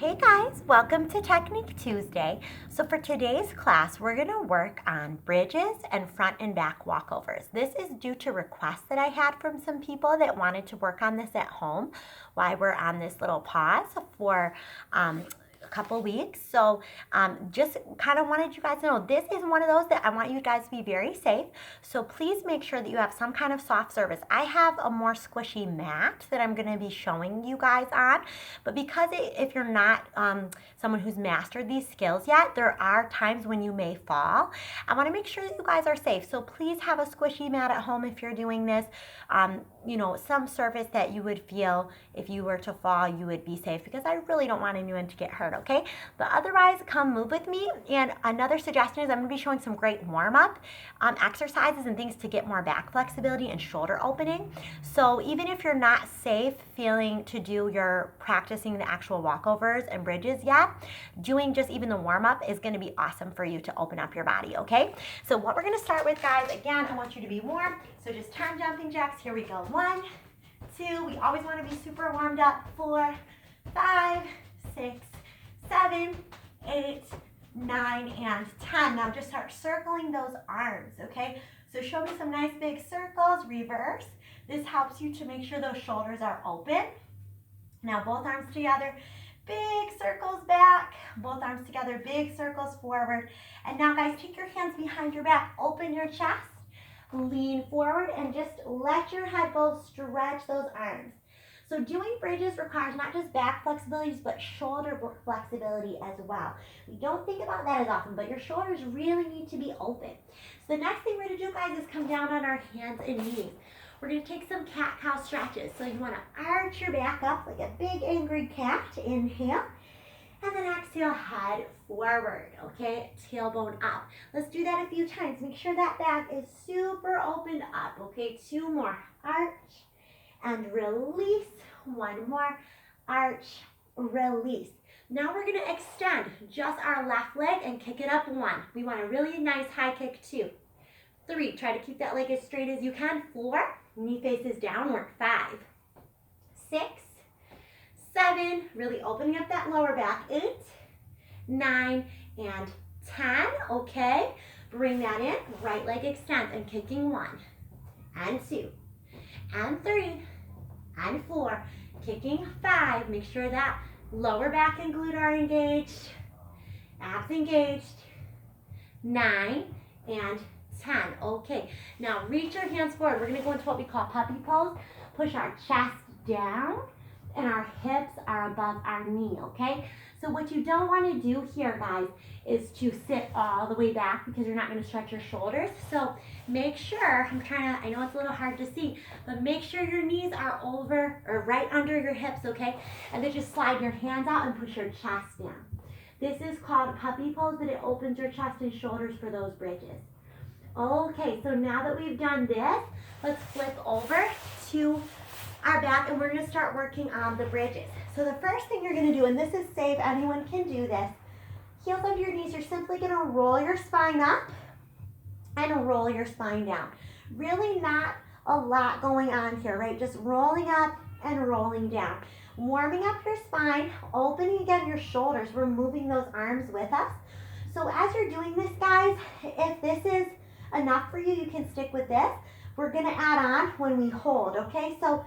Hey guys, welcome to Technique Tuesday. So for today's class, we're going to work on bridges and front and back walkovers. This is due to requests that I had from some people that wanted to work on this at home while we're on this little pause for a couple weeks. So just kind of wanted you guys to know this is one of those that I want you guys to be very safe. So please make sure that you have some kind of soft surface. I have a more squishy mat that I'm going to be showing you guys on, but because if you're not someone who's mastered these skills yet, there are times when you may fall. I want to make sure that you guys are safe. So please have a squishy mat at home if you're doing this. Some surface that you would feel if you were to fall, you would be safe, because I really don't want anyone to get hurt, okay? But otherwise, come move with me. And another suggestion is I'm going to be showing some great warm-up exercises and things to get more back flexibility and shoulder opening. So even if you're not safe feeling to do your practicing the actual walkovers and bridges yet, doing just even the warm-up is going to be awesome for you to open up your body, okay? So what we're going to start with, guys, again, I want you to be warm. So just turn jumping jacks. Here we go. 1, 2. We always want to be super warmed up. 4, 5, 6, 7, 8, 9, and 10. Now just start circling those arms, okay? So show me some nice big circles. Reverse. This helps you to make sure those shoulders are open. Now both arms together. Big circles back. Both arms together. Big circles forward. And now, guys, take your hands behind your back. Open your chest. Lean forward and just let your head go. Stretch those arms. So doing bridges requires not just back flexibilities, but shoulder flexibility as well. We don't think about that as often, but your shoulders really need to be open. So the next thing we're going to do, guys, is come down on our hands and knees. We're going to take some cat-cow stretches. So you want to arch your back up like a big angry cat. Inhale. And then exhale, head forward, okay? Tailbone up. Let's do that a few times. Make sure that back is super opened up, okay? 2 more. Arch and release. 1 more. Arch, release. Now we're going to extend just our left leg and kick it up 1. We want a really nice high kick. 2, 3. Try to keep that leg as straight as you can. 4. Knee faces downward. 5, 6, 7, really opening up that lower back. 8, 9, and 10, okay? Bring that in, right leg extends and kicking 1, and 2, and 3, and 4, kicking 5. Make sure that lower back and glute are engaged, abs engaged. 9, and 10, okay. Now reach your hands forward. We're gonna go into what we call puppy pose. Push our chest down, and our hips are above our knee, okay? So what you don't want to do here, guys, is to sit all the way back, because you're not going to stretch your shoulders. So make sure, I know it's a little hard to see, but make sure your knees are over or right under your hips, okay? And then just slide your hands out and push your chest down. This is called puppy pose, but it opens your chest and shoulders for those bridges. Okay, so now that we've done this, let's flip over to our back, and we're going to start working on the bridges. So the first thing you're going to do, and this is safe, anyone can do this, heels under your knees, you're simply going to roll your spine up and roll your spine down. Really not a lot going on here, right? Just rolling up and rolling down. Warming up your spine, opening again your shoulders. We're moving those arms with us. So as you're doing this, guys, if this is enough for you, you can stick with this. We're going to add on when we hold, okay? So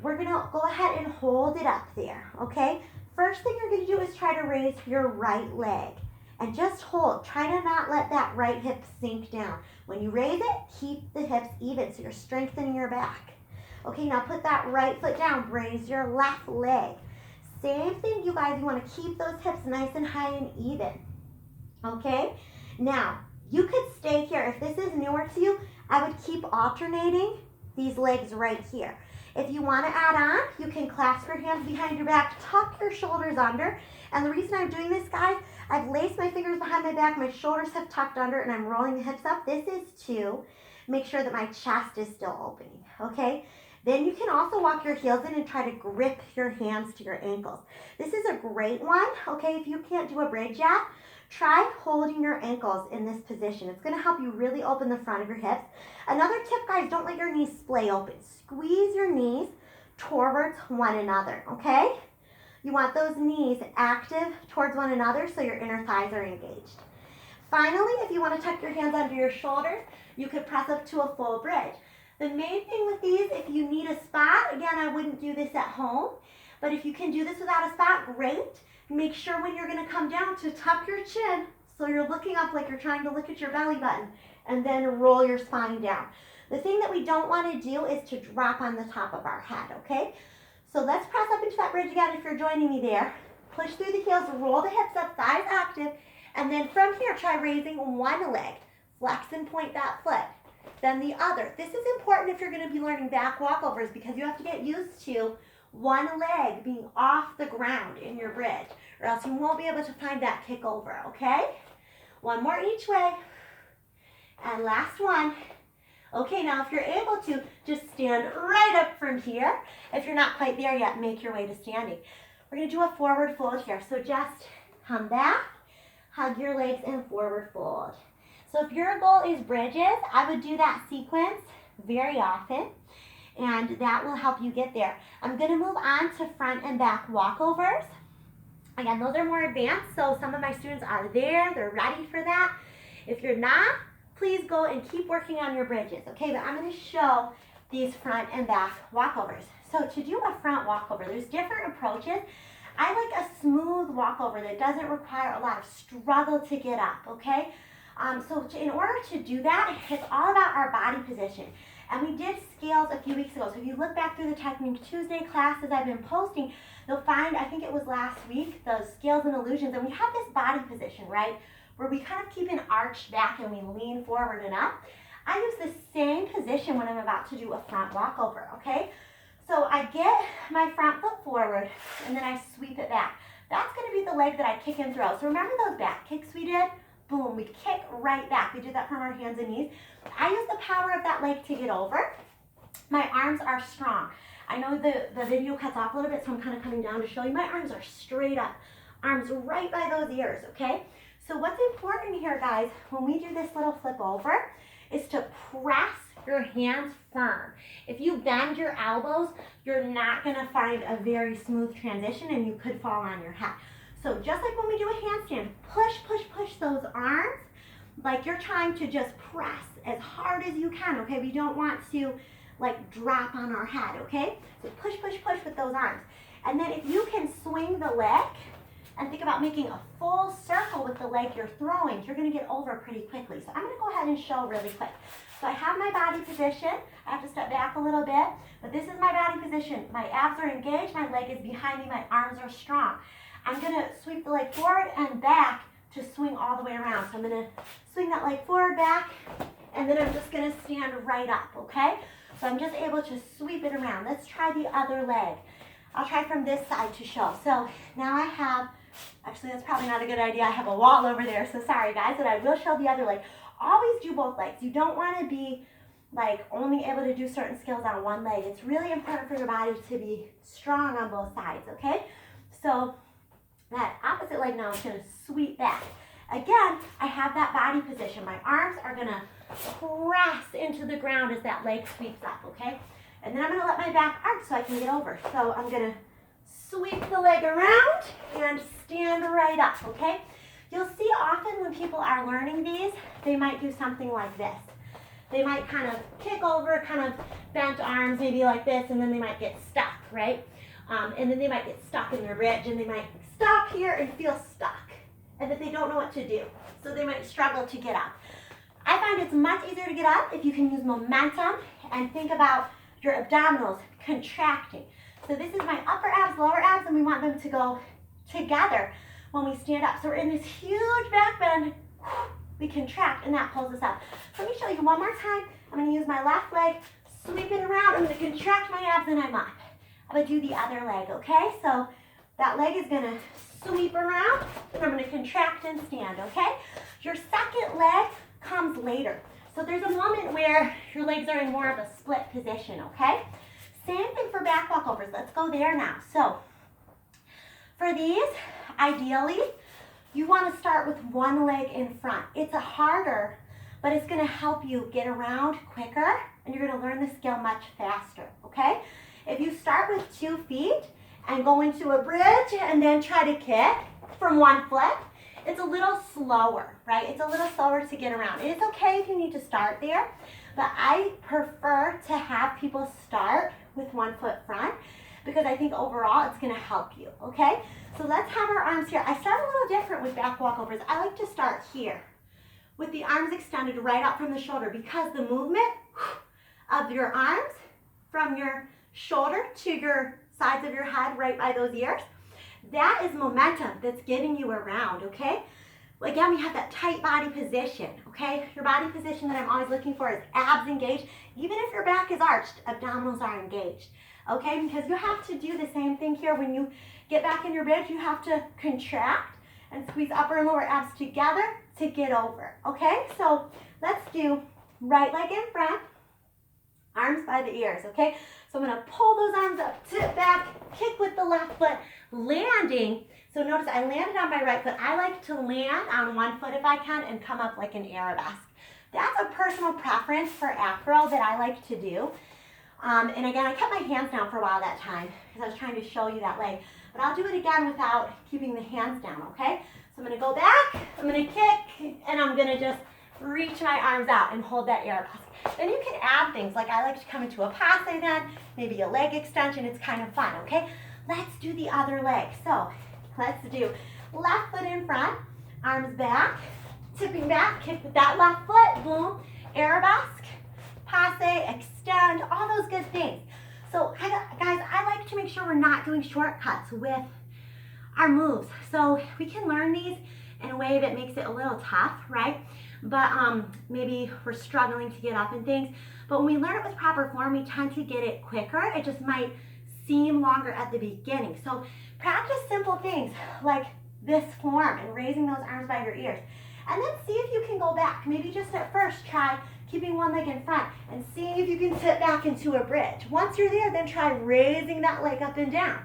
we're going to go ahead and hold it up there, okay? First thing you're going to do is try to raise your right leg. And just hold. Try to not let that right hip sink down. When you raise it, keep the hips even so you're strengthening your back. Okay, now put that right foot down. Raise your left leg. Same thing, you guys. You want to keep those hips nice and high and even. Okay? Now, you could stay here. If this is newer to you, I would keep alternating these legs right here. If you want to add on, you can clasp your hands behind your back, tuck your shoulders under. And the reason I'm doing this, guys, I've laced my fingers behind my back, my shoulders have tucked under, and I'm rolling the hips up. This is to make sure that my chest is still opening, okay? Then you can also walk your heels in and try to grip your hands to your ankles. This is a great one, okay? If you can't do a bridge yet, try holding your ankles in this position. It's going to help you really open the front of your hips. Another tip, guys, don't let your knees splay open. Squeeze your knees towards one another, okay? You want those knees active towards one another so your inner thighs are engaged. Finally, if you want to tuck your hands under your shoulders, you could press up to a full bridge. The main thing with these, if you need a spot, again, I wouldn't do this at home, but if you can do this without a spot, great. Make sure when you're going to come down to tuck your chin so you're looking up like you're trying to look at your belly button, and then roll your spine down. The thing that we don't want to do is to drop on the top of our head, okay? So let's press up into that bridge again if you're joining me there. Push through the heels, roll the hips up, thighs active, and then from here, try raising one leg. Flex and point that foot. Then the other. This is important if you're going to be learning back walkovers because you have to get used to one leg being off the ground in your bridge, or else you won't be able to find that kick over, okay? One more each way. And last one. Okay, now if you're able to, just stand right up from here. If you're not quite there yet, make your way to standing. We're going to do a forward fold here. So just come back, hug your legs, and forward fold. So if your goal is bridges, I would do that sequence very often, and that will help you get there. I'm going to move on to front and back walkovers. Again, those are more advanced, so some of my students are there. They're ready for that. If you're not, please go and keep working on your bridges, okay? But I'm going to show these front and back walkovers. So to do a front walkover, there's different approaches. I like a smooth walkover that doesn't require a lot of struggle to get up, okay? In order to do that, it's all about our body position. And we did scales a few weeks ago. So if you look back through the Technique Tuesday classes I've been posting, you'll find, I think it was last week, the scales and illusions. And we have this body position, right? Where we kind of keep an arch back and we lean forward and up. I use the same position when I'm about to do a front walkover, okay? So I get my front foot forward and then I sweep it back. That's going to be the leg that I kick and throw. So remember those back kicks we did? Boom, we kick right back. We did that from our hands and knees. I use the power of that leg to get over. My arms are strong. I know the video cuts off a little bit, so I'm kind of coming down to show you. My arms are straight up. Arms right by those ears, okay? So what's important here, guys, when we do this little flip over, is to press your hands firm. If you bend your elbows, you're not going to find a very smooth transition and you could fall on your head. So just like when we do a handstand, push, push, push those arms like you're trying to just press as hard as you can, okay? We don't want to like drop on our head, okay? So push, push, push with those arms. And then if you can swing the leg and think about making a full circle with the leg you're throwing, you're gonna get over pretty quickly. So I'm gonna go ahead and show really quick. So I have my body position. I have to step back a little bit, but this is my body position. My abs are engaged, my leg is behind me, my arms are strong. I'm gonna sweep the leg forward and back to swing all the way around. So I'm gonna swing that leg forward, back, and then I'm just gonna stand right up, okay? So I'm just able to sweep it around. Let's try the other leg. I'll try from this side to show. So now I have, actually that's probably not a good idea. I have a wall over there, so sorry guys, but I will show the other leg. Always do both legs. You don't wanna be like only able to do certain skills on one leg. It's really important for your body to be strong on both sides, okay? So that opposite leg now is gonna sweep back. Again, I have that body position. My arms are gonna press into the ground as that leg sweeps up, okay? And then I'm gonna let my back arch so I can get over. So I'm gonna sweep the leg around and stand right up, okay? You'll see often when people are learning these, they might do something like this. They might kind of kick over, kind of bent arms, maybe like this, and then they might get stuck, right? And then they might get stuck in their bridge, and they might stop here and feel stuck, and that they don't know what to do. So they might struggle to get up. I find it's much easier to get up if you can use momentum and think about your abdominals contracting. So this is my upper abs, lower abs, and we want them to go together when we stand up. So we're in this huge back bend. We contract, and that pulls us up. So let me show you one more time. I'm going to use my left leg, sweep it around. I'm going to contract my abs, and I'm up. I'm going to do the other leg, okay? So that leg is going to sweep around, and I'm going to contract and stand, okay? Your second leg comes later. So there's a moment where your legs are in more of a split position, okay? Same thing for back walkovers. Let's go there now. So for these, ideally, you want to start with one leg in front. It's harder, but it's going to help you get around quicker, and you're going to learn the skill much faster, okay? If you start with 2 feet and go into a bridge and then try to kick from one foot. It's a little slower, right? It's a little slower to get around. It's okay if you need to start there, but I prefer to have people start with 1 foot front because I think overall it's gonna help you, okay? So let's have our arms here. I start a little different with back walkovers. I like to start here with the arms extended right out from the shoulder because the movement of your arms from your shoulder to your sides of your head right by those ears, that is momentum that's getting you around, okay? Again, we have that tight body position, okay? Your body position that I'm always looking for is abs engaged. Even if your back is arched, abdominals are engaged, okay? Because you have to do the same thing here. When you get back in your bridge, you have to contract and squeeze upper and lower abs together to get over, okay? So let's do right leg in front, arms by the ears, okay? So I'm gonna pull those arms up, tip back, kick with the left foot, landing. So notice I landed on my right foot. I like to land on 1 foot if I can and come up like an arabesque. That's a personal preference for acro that I like to do. And again, I kept my hands down for a while that time because I was trying to show you that leg. But I'll do it again without keeping the hands down, okay? So I'm gonna go back, I'm gonna kick, and I'm gonna just reach my arms out and hold that arabesque. Then you can add things, like I like to come into a passe then, maybe a leg extension, it's kind of fun, okay? Let's do the other leg. So let's do left foot in front, arms back, tipping back, kick with that left foot, boom, arabesque, passe, extend, all those good things. So guys, I like to make sure we're not doing shortcuts with our moves. So we can learn these in a way that makes it a little tough, right? But maybe we're struggling to get up and things. But when we learn it with proper form, we tend to get it quicker. It just might seem longer at the beginning. So practice simple things like this form and raising those arms by your ears. And then see if you can go back. Maybe just at first try keeping one leg in front and seeing if you can tip back into a bridge. Once you're there, then try raising that leg up and down.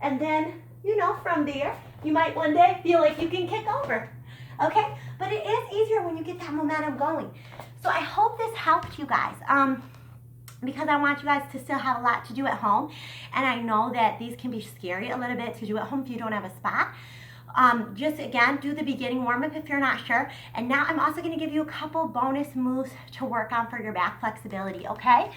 And then, you know, from there, you might one day feel like you can kick over. Okay? But it is easier when you get that momentum going. So I hope this helped you guys. Because I want you guys to still have a lot to do at home. And I know that these can be scary a little bit to do at home if you don't have a spot. Just again, do the beginning warm-up if you're not sure. And now I'm also going to give you a couple bonus moves to work on for your back flexibility, okay?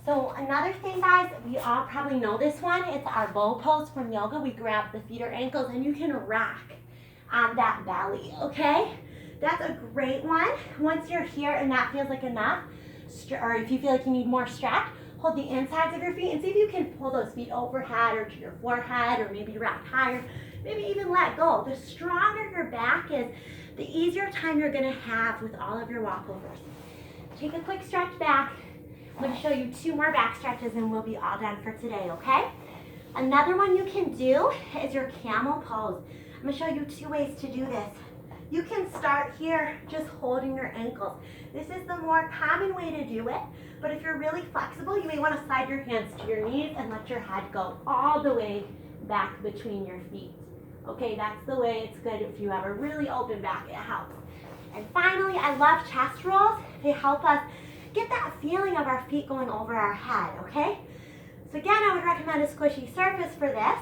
So another thing, guys, we all probably know this one. It's our bow pose from yoga. We grab the feet or ankles and you can rock on that belly, okay? That's a great one. Once you're here and that feels like enough, or if you feel like you need more stretch, hold the insides of your feet and see if you can pull those feet overhead or to your forehead or maybe rock higher, maybe even let go. The stronger your back is, the easier time you're gonna have with all of your walkovers. Take a quick stretch back. I'm gonna show you 2 more back stretches and we'll be all done for today, okay? Another one you can do is your camel pose. I'm gonna show you 2 ways to do this. You can start here just holding your ankles. This is the more common way to do it, but if you're really flexible, you may want to slide your hands to your knees and let your head go all the way back between your feet. Okay, that's the way it's good. If you have a really open back, it helps. And finally, I love chest rolls. They help us get that feeling of our feet going over our head, okay? So again, I would recommend a squishy surface for this,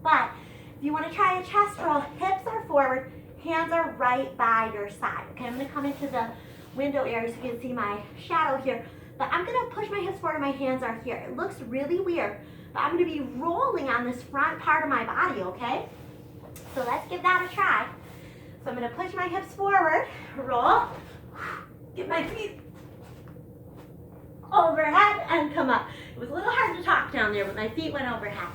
but if you want to try a chest roll, hips are forward, hands are right by your side. Okay, I'm gonna come into the window area so you can see my shadow here, but I'm gonna push my hips forward and my hands are here. It looks really weird, but I'm gonna be rolling on this front part of my body, okay? So let's give that a try. So I'm gonna push my hips forward, roll, get my feet overhead and come up. It was a little hard to talk down there, but my feet went overhead.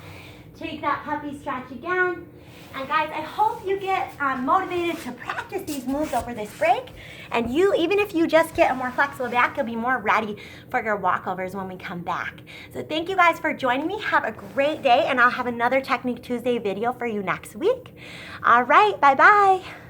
Take that puppy stretch again. And guys, I hope you get motivated to practice these moves over this break. And you, even if you just get a more flexible back, you'll be more ready for your walkovers when we come back. So thank you guys for joining me. Have a great day, and I'll have another Technique Tuesday video for you next week. All right, bye-bye.